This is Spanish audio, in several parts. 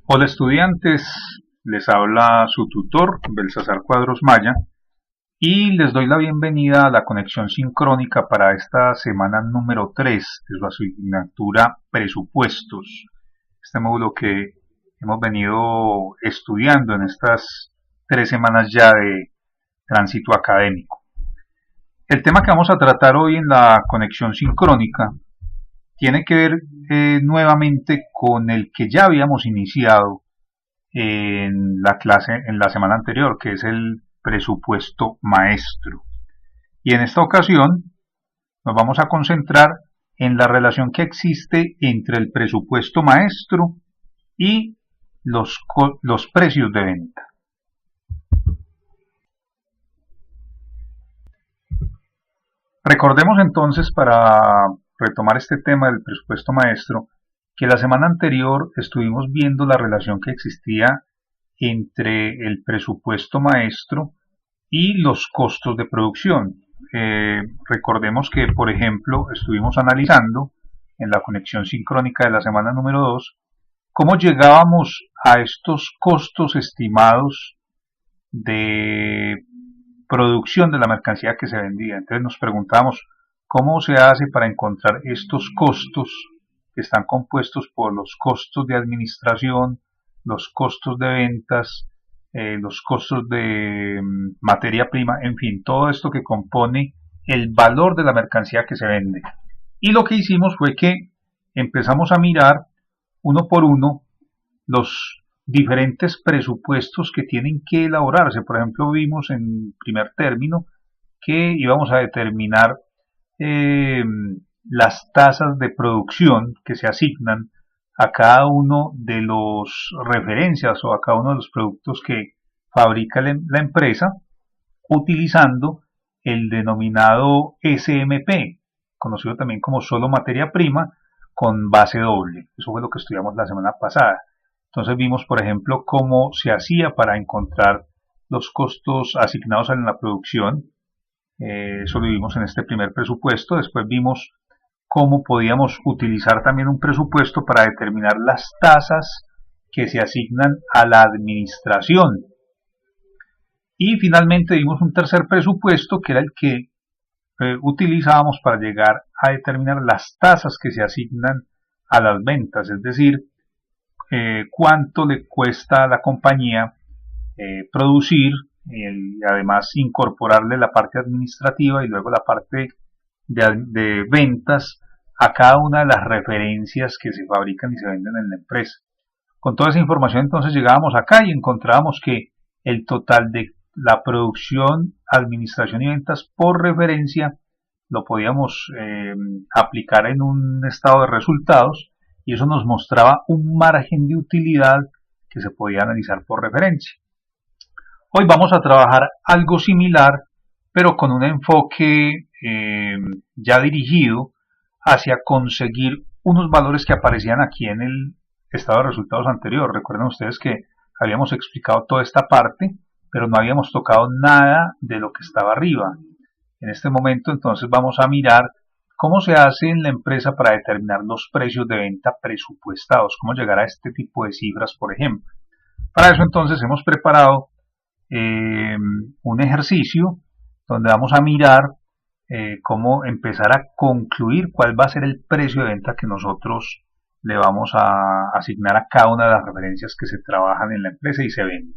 Hola estudiantes, les habla su tutor Belsasar Cuadros Maya y les doy la bienvenida a la conexión sincrónica para esta semana número 3 de su asignatura Presupuestos, este módulo que hemos venido estudiando en estas 3 semanas ya de tránsito académico. El tema que vamos a tratar hoy en la conexión sincrónica tiene que ver nuevamente con el que ya habíamos iniciado en la clase en la semana anterior, que es el presupuesto maestro. Y en esta ocasión nos vamos a concentrar en la relación que existe entre el presupuesto maestro y los precios de venta. Recordemos entonces, para retomar este tema del presupuesto maestro, que la semana anterior estuvimos viendo la relación que existía entre el presupuesto maestro y los costos de producción. Recordemos que, por ejemplo, estuvimos analizando en la conexión sincrónica de la semana número 2 cómo llegábamos a estos costos estimados de producción de la mercancía que se vendía. Entonces nos preguntamos cómo se hace para encontrar estos costos que están compuestos por los costos de administración, los costos de ventas, los costos de materia prima, en fin, todo esto que compone el valor de la mercancía que se vende. Y lo que hicimos fue que empezamos a mirar uno por uno los diferentes presupuestos que tienen que elaborarse. Por ejemplo, vimos en primer término que íbamos a determinar las tasas de producción que se asignan a cada uno de los referencias o a cada uno de los productos que fabrica la empresa, utilizando el denominado SMP, conocido también como solo materia prima, con base doble. Eso fue lo que estudiamos la semana pasada. Entonces vimos, por ejemplo, cómo se hacía para encontrar los costos asignados en la producción. Eso lo vimos en este primer presupuesto. Después vimos cómo podíamos utilizar también un presupuesto para determinar las tasas que se asignan a la administración. Y finalmente vimos un tercer presupuesto, que era el que utilizábamos para llegar a determinar las tasas que se asignan a las ventas, es decir, cuánto le cuesta a la compañía producir y además incorporarle la parte administrativa y luego la parte de ventas a cada una de las referencias que se fabrican y se venden en la empresa. Con toda esa información entonces llegábamos acá y encontrábamos que el total de la producción, administración y ventas por referencia lo podíamos aplicar en un estado de resultados, y eso nos mostraba un margen de utilidad que se podía analizar por referencia. Hoy vamos a trabajar algo similar, pero con un enfoque ya dirigido hacia conseguir unos valores que aparecían aquí en el estado de resultados anterior. Recuerden ustedes que habíamos explicado toda esta parte, pero no habíamos tocado nada de lo que estaba arriba. En este momento entonces vamos a mirar cómo se hace en la empresa para determinar los precios de venta presupuestados, cómo llegar a este tipo de cifras, por ejemplo. Para eso entonces hemos preparado un ejercicio donde vamos a mirar cómo empezar a concluir cuál va a ser el precio de venta que nosotros le vamos a asignar a cada una de las referencias que se trabajan en la empresa y se venden.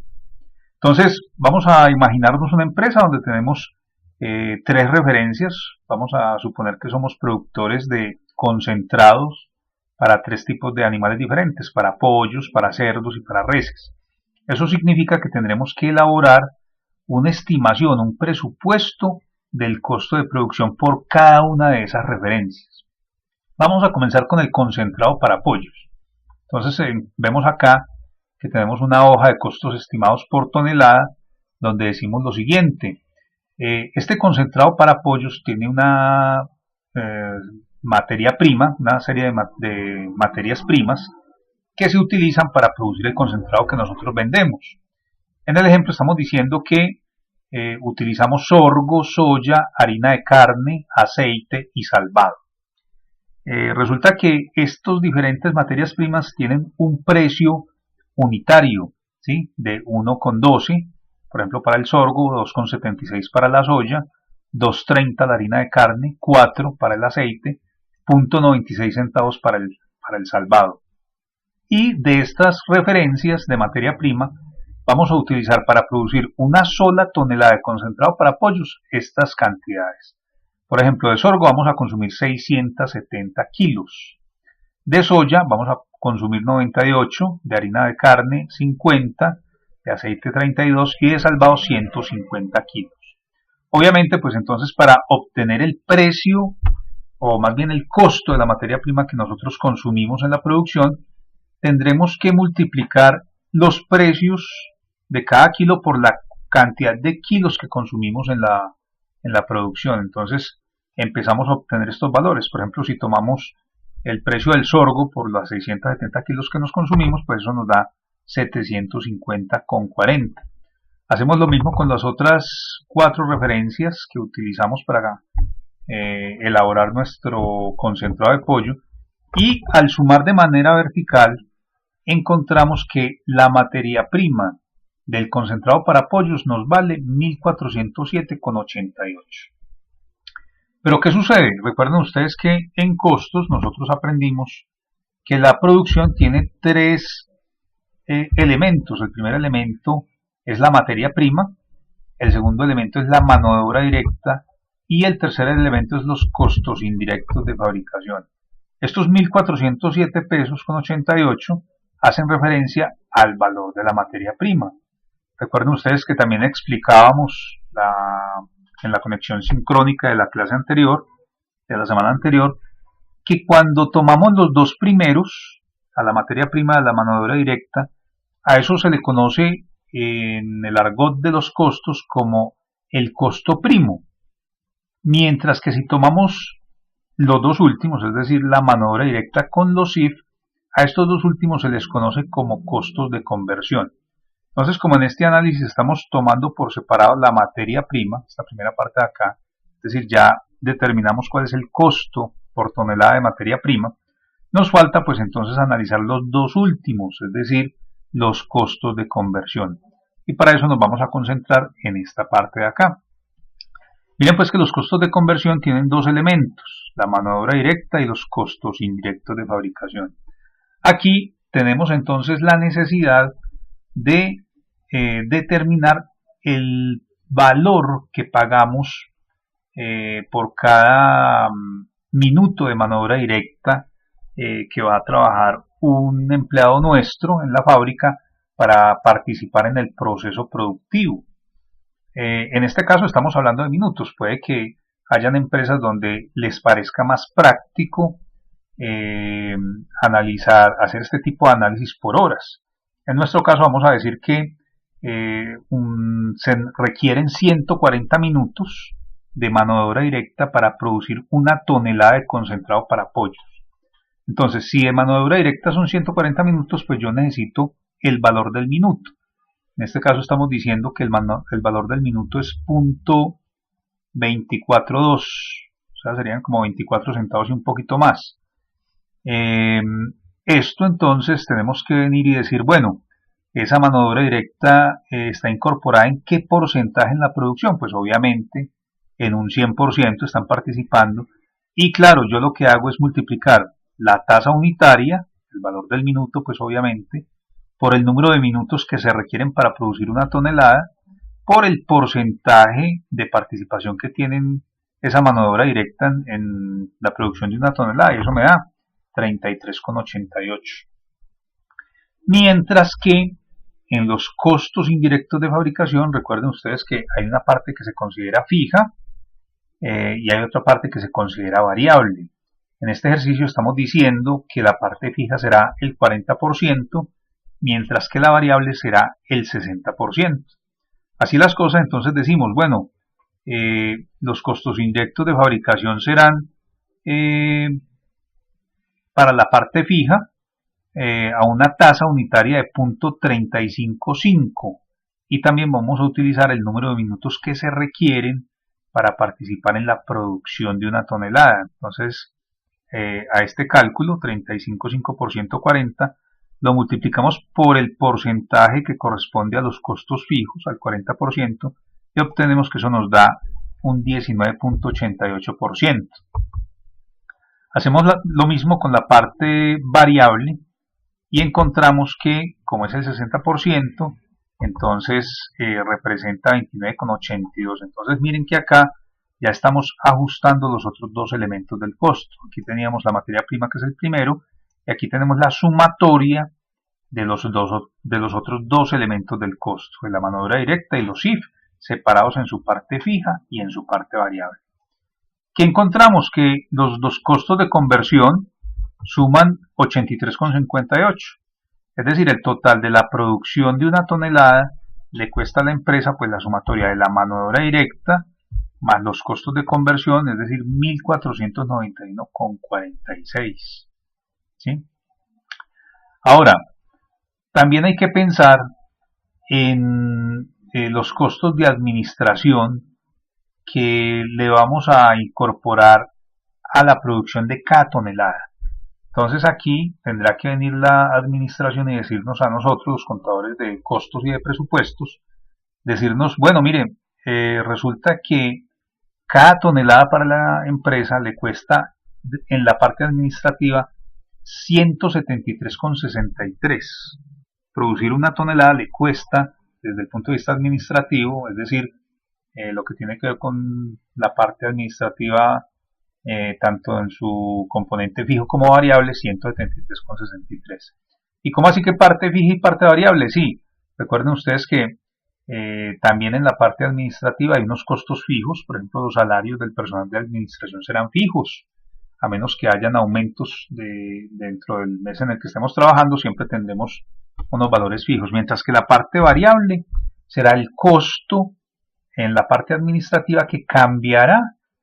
Entonces vamos a imaginarnos una empresa donde tenemos 3 referencias. Vamos a suponer que somos productores de concentrados para 3 tipos de animales diferentes, para pollos, para cerdos y para reses. Eso significa que tendremos que elaborar una estimación, un presupuesto del costo de producción por cada una de esas referencias. Vamos a comenzar con el concentrado para pollos. Entonces vemos acá que tenemos una hoja de costos estimados por tonelada donde decimos lo siguiente: este concentrado para pollos tiene una materia prima, una serie de materias primas que se utilizan para producir el concentrado que nosotros vendemos. En el ejemplo estamos diciendo que utilizamos sorgo, soya, harina de carne, aceite y salvado. Resulta que estos diferentes materias primas tienen un precio unitario, ¿sí? De 1,12, por ejemplo para el sorgo, 2,76 para la soya, 2,30 la harina de carne, 4 para el aceite, 0,96 centavos para el salvado. Y de estas referencias de materia prima vamos a utilizar para producir una sola tonelada de concentrado para pollos estas cantidades. Por ejemplo, de sorgo vamos a consumir 670 kilos. De soya vamos a consumir 98, de harina de carne 50, de aceite 32 y de salvado 150 kilos. Obviamente, pues entonces para obtener el precio o más bien el costo de la materia prima que nosotros consumimos en la producción, tendremos que multiplicar los precios de cada kilo por la cantidad de kilos que consumimos en la producción. Entonces empezamos a obtener estos valores. Por ejemplo, si tomamos el precio del sorgo por las 670 kilos que nos consumimos, pues eso nos da 750,40. Hacemos lo mismo con las otras 4 referencias que utilizamos para elaborar nuestro concentrado de pollo, y al sumar de manera vertical encontramos que la materia prima del concentrado para pollos nos vale 1.407,88. Pero ¿qué sucede? Recuerden ustedes que en costos nosotros aprendimos que la producción tiene 3 elementos. El primer elemento es la materia prima, el segundo elemento es la mano de obra directa y el tercer elemento es los costos indirectos de fabricación. Estos 1.407 pesos con 88 hacen referencia al valor de la materia prima. Recuerden ustedes que también explicábamos en la conexión sincrónica de la clase anterior, de la semana anterior, que cuando tomamos los dos primeros, a la materia prima de la mano de obra directa, a eso se le conoce en el argot de los costos como el costo primo, mientras que si tomamos los dos últimos, es decir, la mano de obra directa con los CIF, a estos dos últimos se les conoce como costos de conversión. Entonces, como en este análisis estamos tomando por separado la materia prima, esta primera parte de acá, es decir, ya determinamos cuál es el costo por tonelada de materia prima, nos falta pues entonces analizar los dos últimos, es decir, los costos de conversión. Y para eso nos vamos a concentrar en esta parte de acá. Miren pues que los costos de conversión tienen dos elementos, la mano de obra directa y los costos indirectos de fabricación. Aquí tenemos entonces la necesidad de determinar el valor que pagamos por cada minuto de mano de obra directa que va a trabajar un empleado nuestro en la fábrica para participar en el proceso productivo. En este caso estamos hablando de minutos. Puede que hayan empresas donde les parezca más práctico hacer este tipo de análisis por horas. En nuestro caso vamos a decir que se requieren 140 minutos de mano de obra directa para producir una tonelada de concentrado para pollos. Entonces, si de mano de obra directa son 140 minutos, pues yo necesito el valor del minuto. En este caso estamos diciendo que el valor del minuto es .242, o sea, serían como 24 centavos y un poquito más. Esto entonces tenemos que venir y decir, bueno, esa mano de obra directa está incorporada en qué porcentaje en la producción, pues obviamente en un 100% están participando, y claro, yo lo que hago es multiplicar la tasa unitaria, el valor del minuto, pues obviamente, por el número de minutos que se requieren para producir una tonelada, por el porcentaje de participación que tienen esa mano de obra directa en la producción de una tonelada, y eso me da 33,88. Mientras que en los costos indirectos de fabricación, recuerden ustedes que hay una parte que se considera fija y hay otra parte que se considera variable. En este ejercicio estamos diciendo que la parte fija será el 40%, mientras que la variable será el 60%. Así las cosas, entonces decimos, bueno, los costos indirectos de fabricación serán para la parte fija a una tasa unitaria de .355, y también vamos a utilizar el número de minutos que se requieren para participar en la producción de una tonelada. Entonces, a este cálculo, 35,5 por 140, lo multiplicamos por el porcentaje que corresponde a los costos fijos, al 40%, y obtenemos que eso nos da un 19.88%. Hacemos lo mismo con la parte variable y encontramos que, como es el 60%, entonces representa 29,82. Entonces miren que acá ya estamos ajustando los otros dos elementos del costo. Aquí teníamos la materia prima, que es el primero, y aquí tenemos la sumatoria de los otros dos elementos del costo, de la mano de obra directa y los IF, separados en su parte fija y en su parte variable. ¿Qué encontramos? Que los dos costos de conversión suman 83,58. Es decir, el total de la producción de una tonelada le cuesta a la empresa pues la sumatoria de la mano de obra directa más los costos de conversión, es decir, 1.491,46. ¿Sí? Ahora, también hay que pensar en los costos de administración que le vamos a incorporar a la producción de cada tonelada. Entonces aquí tendrá que venir la administración y decirnos a nosotros, los contadores de costos y de presupuestos, decirnos, bueno, mire, resulta que cada tonelada para la empresa le cuesta en la parte administrativa 173,63. Producir una tonelada le cuesta desde el punto de vista administrativo, es decir, lo que tiene que ver con la parte administrativa, tanto en su componente fijo como variable, 173,63. ¿Y cómo así que parte fija y parte variable? Sí, recuerden ustedes que también en la parte administrativa hay unos costos fijos, por ejemplo, los salarios del personal de administración serán fijos, a menos que hayan aumentos dentro del mes en el que estemos trabajando, siempre tendremos unos valores fijos, mientras que la parte variable será el costo en la parte administrativa, que cambiará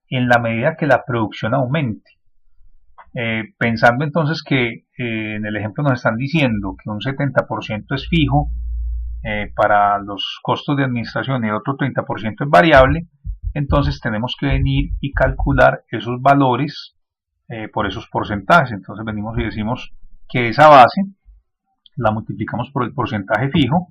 en la medida que la producción aumente. Pensando entonces que en el ejemplo nos están diciendo que un 70% es fijo para los costos de administración y el otro 30% es variable, entonces tenemos que venir y calcular esos valores por esos porcentajes. Entonces venimos y decimos que esa base la multiplicamos por el porcentaje fijo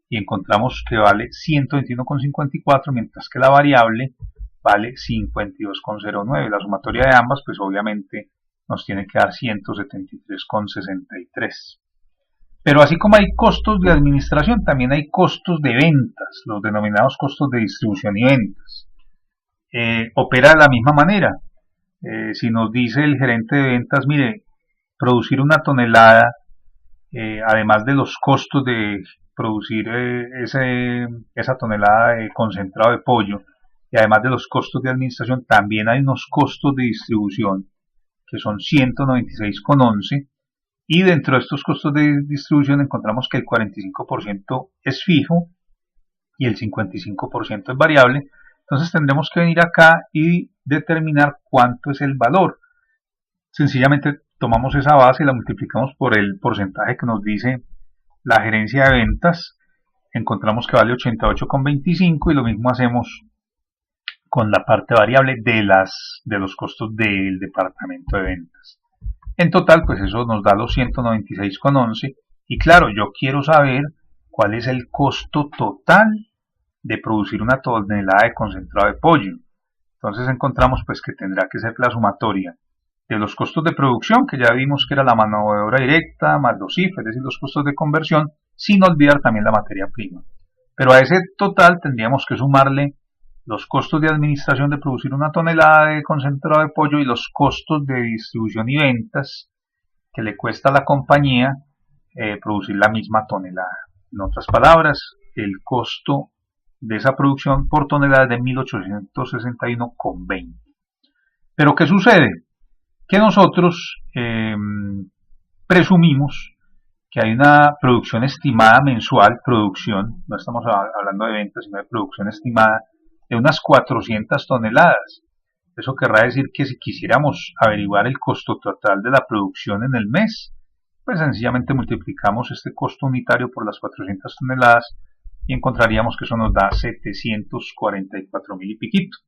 y encontramos que vale 121,54, mientras que la variable vale 52,09. La sumatoria de ambas pues obviamente nos tiene que dar 173,63. Pero así como hay costos de administración, también hay costos de ventas, los denominados costos de distribución y ventas. Opera de la misma manera. Si nos dice el gerente de ventas, mire, producir una tonelada, además de los costos de producir esa tonelada de concentrado de pollo, y además de los costos de administración, también hay unos costos de distribución que son 196,11, y dentro de estos costos de distribución encontramos que el 45% es fijo y el 55% es variable. Entonces tendremos que venir acá y determinar cuánto es el valor. Sencillamente tomamos esa base y la multiplicamos por el porcentaje que nos dice la gerencia de ventas, encontramos que vale 88,25, y lo mismo hacemos con la parte variable de los costos del departamento de ventas. En total, pues eso nos da los 196,11, y claro, yo quiero saber cuál es el costo total de producir una tonelada de concentrado de pollo. Entonces encontramos pues que tendrá que ser la sumatoria de los costos de producción, que ya vimos que era la mano de obra directa, más los IF, es decir, los costos de conversión, sin olvidar también la materia prima. Pero a ese total tendríamos que sumarle los costos de administración de producir una tonelada de concentrado de pollo y los costos de distribución y ventas que le cuesta a la compañía producir la misma tonelada. En otras palabras, el costo de esa producción por tonelada es de 1.861,20. Pero ¿qué sucede? Que nosotros presumimos que hay una producción estimada mensual, no estamos hablando de ventas, sino de producción estimada de unas 400 toneladas. Eso querrá decir que si quisiéramos averiguar el costo total de la producción en el mes, pues sencillamente multiplicamos este costo unitario por las 400 toneladas y encontraríamos que eso nos da 744.000 y piquito.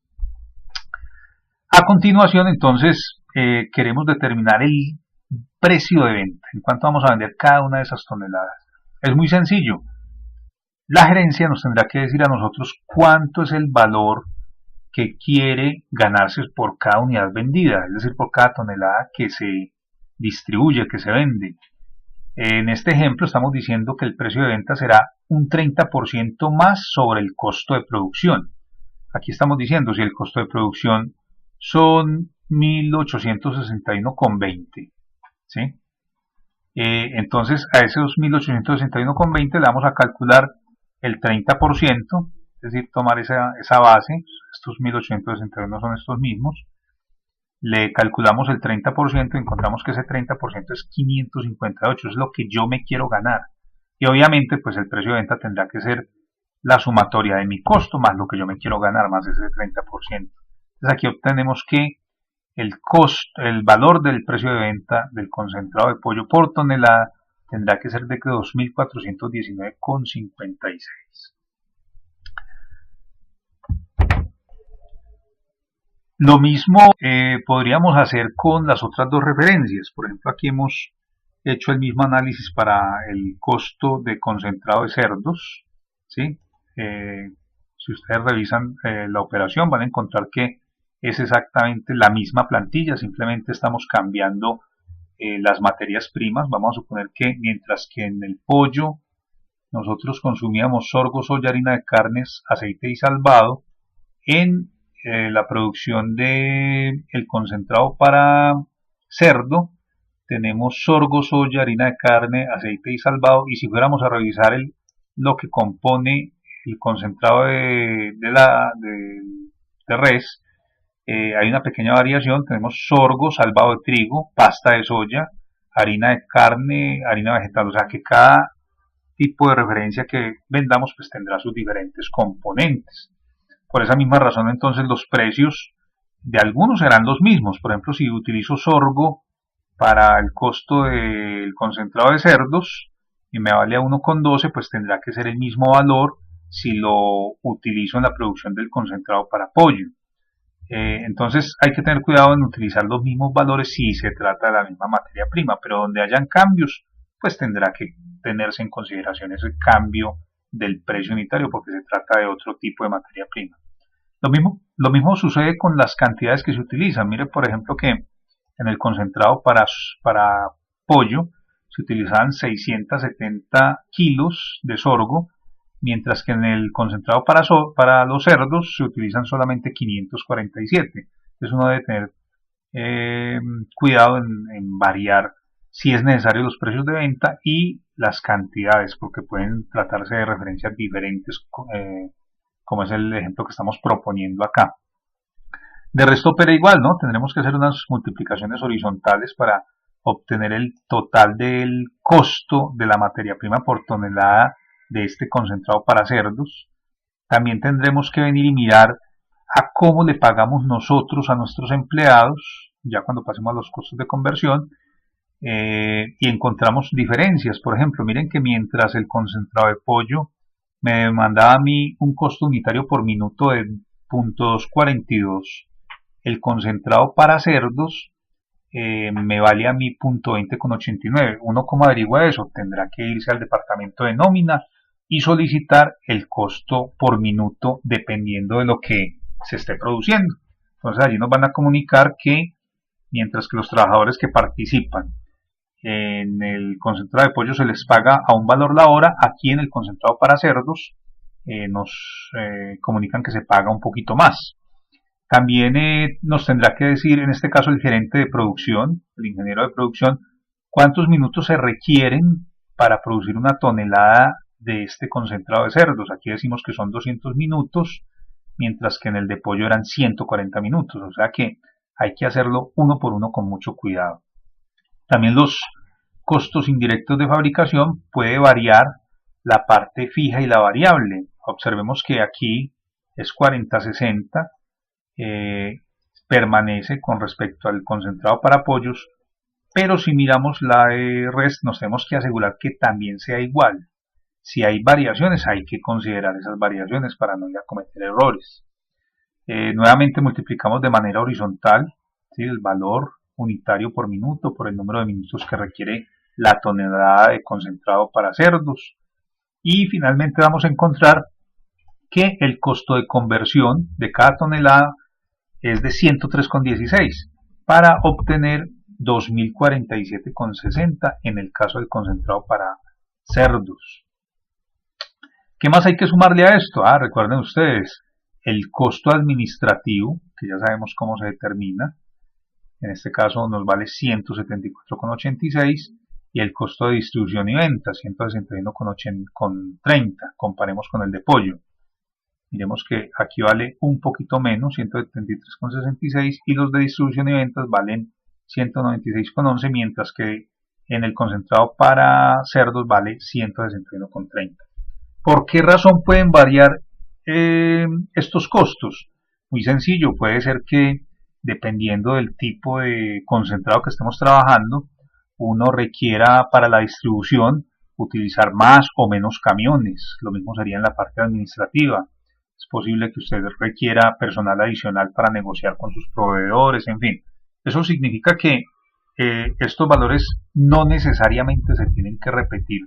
A continuación, entonces, queremos determinar el precio de venta, en cuánto vamos a vender cada una de esas toneladas. Es muy sencillo. La gerencia nos tendrá que decir a nosotros cuánto es el valor que quiere ganarse por cada unidad vendida, es decir, por cada tonelada que se distribuye, que se vende. En este ejemplo estamos diciendo que el precio de venta será un 30% más sobre el costo de producción. Aquí estamos diciendo si el costo de producción son 1861,20, ¿sí? Entonces a esos 1861,20 le vamos a calcular el 30%, es decir, tomar esa base, estos 1861 son estos mismos, le calculamos el 30% y encontramos que ese 30% es 558, es lo que yo me quiero ganar. Y obviamente pues el precio de venta tendrá que ser la sumatoria de mi costo más lo que yo me quiero ganar, más ese 30%. Entonces aquí obtenemos que el valor del precio de venta del concentrado de pollo por tonelada tendrá que ser de 2.419,56. Lo mismo podríamos hacer con las otras dos referencias. Por ejemplo, aquí hemos hecho el mismo análisis para el costo de concentrado de cerdos, ¿sí? Si ustedes revisan la operación van a encontrar que es exactamente la misma plantilla, simplemente estamos cambiando las materias primas. Vamos a suponer que mientras que en el pollo nosotros consumíamos sorgo, soya, harina de carnes, aceite y salvado, en la producción de el concentrado para cerdo tenemos sorgo, soya, harina de carne, aceite y salvado, y si fuéramos a revisar lo que compone el concentrado de res, hay una pequeña variación. Tenemos sorgo, salvado de trigo, pasta de soya, harina de carne, harina vegetal, o sea que cada tipo de referencia que vendamos pues tendrá sus diferentes componentes. Por esa misma razón entonces los precios de algunos serán los mismos. Por ejemplo, si utilizo sorgo para el costo del concentrado de cerdos y me vale a 1,12, pues tendrá que ser el mismo valor si lo utilizo en la producción del concentrado para pollo. Entonces hay que tener cuidado en utilizar los mismos valores si se trata de la misma materia prima, pero donde hayan cambios, pues tendrá que tenerse en consideración ese cambio del precio unitario porque se trata de otro tipo de materia prima. Lo mismo sucede con las cantidades que se utilizan. Mire, por ejemplo, que en el concentrado para pollo se utilizaban 670 kilos de sorgo, mientras que en el concentrado para los cerdos se utilizan solamente 547. Entonces uno debe tener cuidado en variar si es necesario los precios de venta y las cantidades, porque pueden tratarse de referencias diferentes, como es el ejemplo que estamos proponiendo acá. De resto opera igual, ¿no? Tendremos que hacer unas multiplicaciones horizontales para obtener el total del costo de la materia prima por tonelada de este concentrado para cerdos. También tendremos que venir y mirar a cómo le pagamos nosotros a nuestros empleados, ya cuando pasemos a los costos de conversión, y encontramos diferencias. Por ejemplo, miren que mientras el concentrado de pollo me demandaba a mí un costo unitario por minuto de 0.242, el concentrado para cerdos me vale a mí 0.20,89. Uno, ¿cómo averigua eso? Tendrá que irse al departamento de nómina y solicitar el costo por minuto dependiendo de lo que se esté produciendo. Entonces allí nos van a comunicar que mientras que los trabajadores que participan en el concentrado de pollo se les paga a un valor la hora, aquí en el concentrado para cerdos nos comunican que se paga un poquito más. También nos tendrá que decir, en este caso el gerente de producción, el ingeniero de producción, cuántos minutos se requieren para producir una tonelada de este concentrado de cerdos. Aquí decimos que son 200 minutos, mientras que en el de pollo eran 140 minutos. O sea que hay que hacerlo uno por uno con mucho cuidado. También los costos indirectos de fabricación puede variar la parte fija y la variable. Observemos que aquí es 40-60. Permanece con respecto al concentrado para pollos, pero si miramos la res nos tenemos que asegurar que también sea igual. Si hay variaciones hay que considerar esas variaciones para no ir a cometer errores. Nuevamente multiplicamos de manera horizontal, ¿sí?, el valor unitario por minuto, por el número de minutos que requiere la tonelada de concentrado para cerdos. Y finalmente vamos a encontrar que el costo de conversión de cada tonelada es de 103,16 para obtener 2047,60 en el caso del concentrado para cerdos. ¿Qué más hay que sumarle a esto? Recuerden ustedes, el costo administrativo, que ya sabemos cómo se determina, en este caso nos vale 174,86, y el costo de distribución y venta, 161,30, comparemos con el de pollo. Miremos que aquí vale un poquito menos, 173,66, y los de distribución y ventas valen 196,11, mientras que en el concentrado para cerdos vale 161,30. ¿Por qué razón pueden variar estos costos? Muy sencillo, puede ser que dependiendo del tipo de concentrado que estemos trabajando, uno requiera para la distribución utilizar más o menos camiones. Lo mismo sería en la parte administrativa. Es posible que usted requiera personal adicional para negociar con sus proveedores, en fin. Eso significa que estos valores no necesariamente se tienen que repetir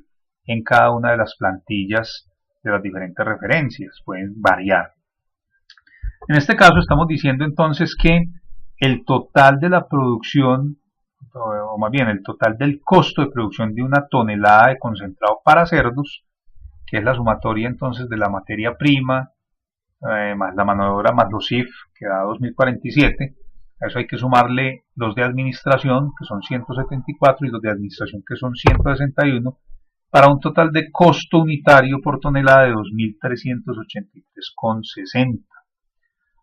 en cada una de las plantillas de las diferentes referencias, pueden variar. En este caso estamos diciendo entonces que el total de la producción, o más bien el total del costo de producción de una tonelada de concentrado para cerdos, que es la sumatoria entonces de la materia prima, más la mano de obra más los IF, que da 2047, a eso hay que sumarle los de administración, que son 174, y los de administración, que son 161, para un total de costo unitario por tonelada de 2.383,60.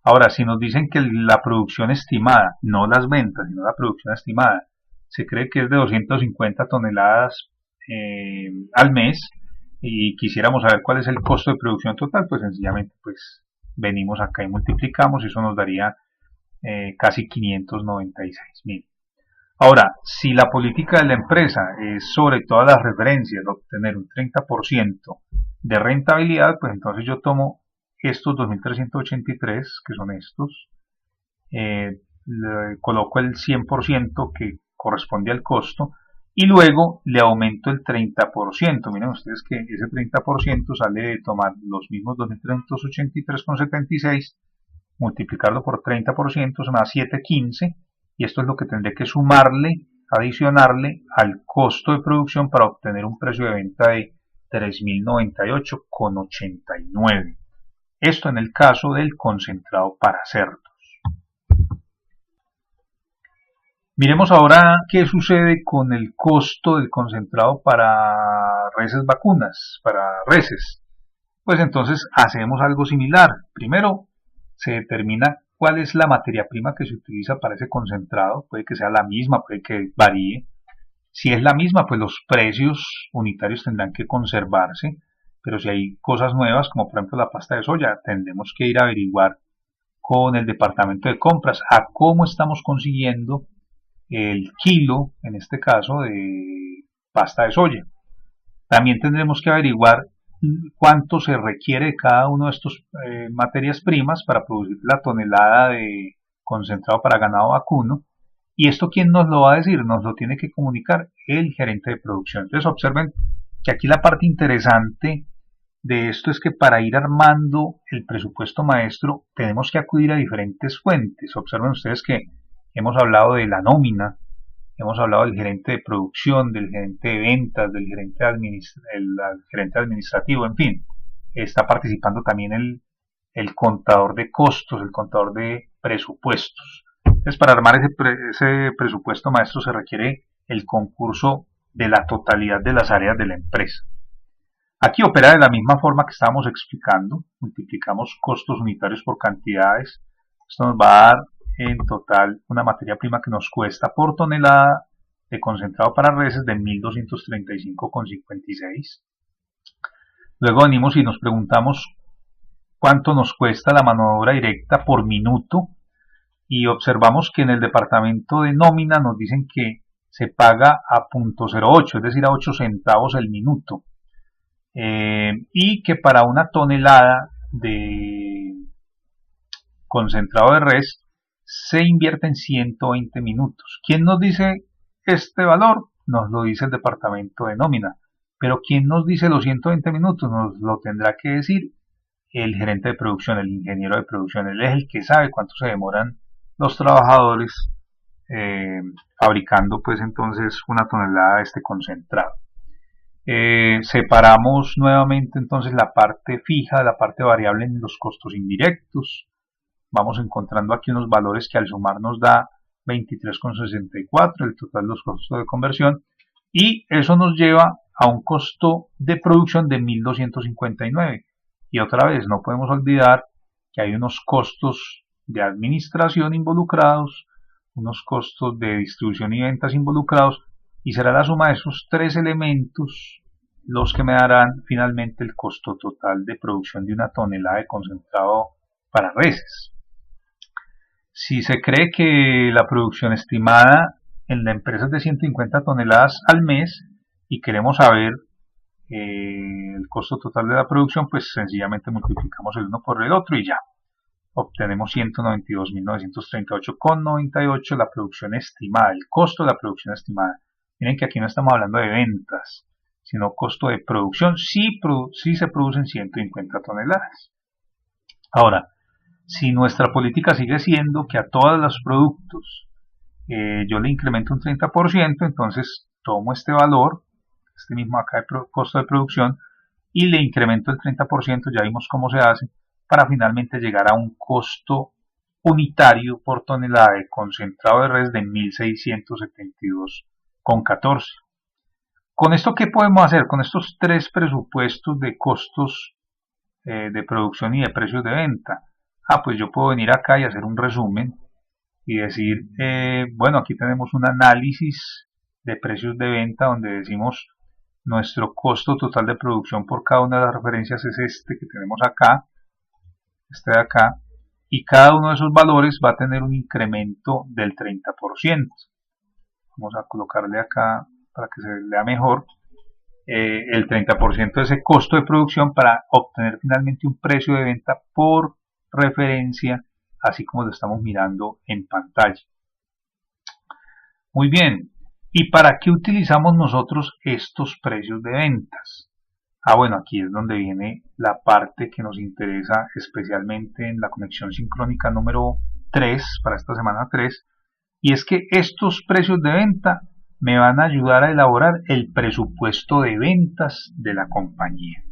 Ahora, si nos dicen que la producción estimada, no las ventas, sino la producción estimada, se cree que es de 250 toneladas al mes, y quisiéramos saber cuál es el costo de producción total, pues sencillamente pues venimos acá y multiplicamos, y eso nos daría casi 596.000. Ahora, si la política de la empresa es sobre todas las referencias obtener un 30% de rentabilidad, pues entonces yo tomo estos 2.383, que son estos, le coloco el 100% que corresponde al costo, y luego le aumento el 30%. Miren ustedes que ese 30% sale de tomar los mismos 2.383,76, multiplicarlo por 30%, son a 715, y esto es lo que tendré que sumarle, adicionarle al costo de producción para obtener un precio de venta de 3.098,89. Esto en el caso del concentrado para cerdos. Miremos ahora qué sucede con el costo del concentrado para reses vacunas, para reses. Pues entonces hacemos algo similar. Primero se determina cuál es la materia prima que se utiliza para ese concentrado. Puede que sea la misma, puede que varíe. Si es la misma, pues los precios unitarios tendrán que conservarse. Pero si hay cosas nuevas, como por ejemplo la pasta de soya, tendremos que ir a averiguar con el departamento de compras a cómo estamos consiguiendo el kilo, en este caso, de pasta de soya. También tendremos que averiguar cuánto se requiere de cada uno de estos materias primas para producir la tonelada de concentrado para ganado vacuno. Y esto, ¿quién nos lo va a decir? Nos lo tiene que comunicar el gerente de producción. Entonces observen que aquí la parte interesante de esto es que para ir armando el presupuesto maestro tenemos que acudir a diferentes fuentes. Observen ustedes que hemos hablado de la nómina, hemos hablado del gerente de producción, del gerente de ventas, del gerente, gerente administrativo, en fin. Está participando también el contador de costos, el contador de presupuestos. Entonces, para armar ese presupuesto maestro se requiere el concurso de la totalidad de las áreas de la empresa. Aquí opera de la misma forma que estábamos explicando. Multiplicamos costos unitarios por cantidades. Esto nos va a dar en total una materia prima que nos cuesta por tonelada de concentrado para reses de 1.235,56. Luego venimos y nos preguntamos cuánto nos cuesta la mano de obra directa por minuto, y observamos que en el departamento de nómina nos dicen que se paga a 0.08, es decir, a 8 centavos el minuto, y que para una tonelada de concentrado de res se invierte en 120 minutos. ¿Quién nos dice este valor? Nos lo dice el departamento de nómina. Pero ¿quién nos dice los 120 minutos? Nos lo tendrá que decir el gerente de producción, el ingeniero de producción. Él es el que sabe cuánto se demoran los trabajadores fabricando pues entonces una tonelada de este concentrado. Separamos nuevamente entonces la parte fija de la parte variable en los costos indirectos. Vamos encontrando aquí unos valores que al sumar nos da 23,64, el total de los costos de conversión, y eso nos lleva a un costo de producción de 1.259. Y otra vez, no podemos olvidar que hay unos costos de administración involucrados, unos costos de distribución y ventas involucrados, y será la suma de esos tres elementos los que me darán finalmente el costo total de producción de una tonelada de concentrado para reses. Si se cree que la producción estimada en la empresa es de 150 toneladas al mes y queremos saber el costo total de la producción, pues sencillamente multiplicamos el uno por el otro y ya. Obtenemos 192.938,98 la producción estimada, el costo de la producción estimada. Miren que aquí no estamos hablando de ventas, sino costo de producción si se producen 150 toneladas. Ahora, si nuestra política sigue siendo que a todos los productos yo le incremento un 30%, entonces tomo este valor, este mismo acá de costo de producción, y le incremento el 30%, ya vimos cómo se hace, para finalmente llegar a un costo unitario por tonelada de concentrado de res de 1.672,14. Con esto, ¿qué podemos hacer? Con estos tres presupuestos de costos de producción y de precios de venta. Pues yo puedo venir acá y hacer un resumen y decir, bueno, aquí tenemos un análisis de precios de venta donde decimos nuestro costo total de producción por cada una de las referencias es este que tenemos acá, este de acá, y cada uno de esos valores va a tener un incremento del 30%. Vamos a colocarle acá para que se lea mejor el 30% de ese costo de producción para obtener finalmente un precio de venta por referencia, así como lo estamos mirando en pantalla. Muy bien, ¿y para qué utilizamos nosotros estos precios de ventas? Bueno, aquí es donde viene la parte que nos interesa especialmente en la conexión sincrónica número 3, para esta semana 3, y es que estos precios de venta me van a ayudar a elaborar el presupuesto de ventas de la compañía.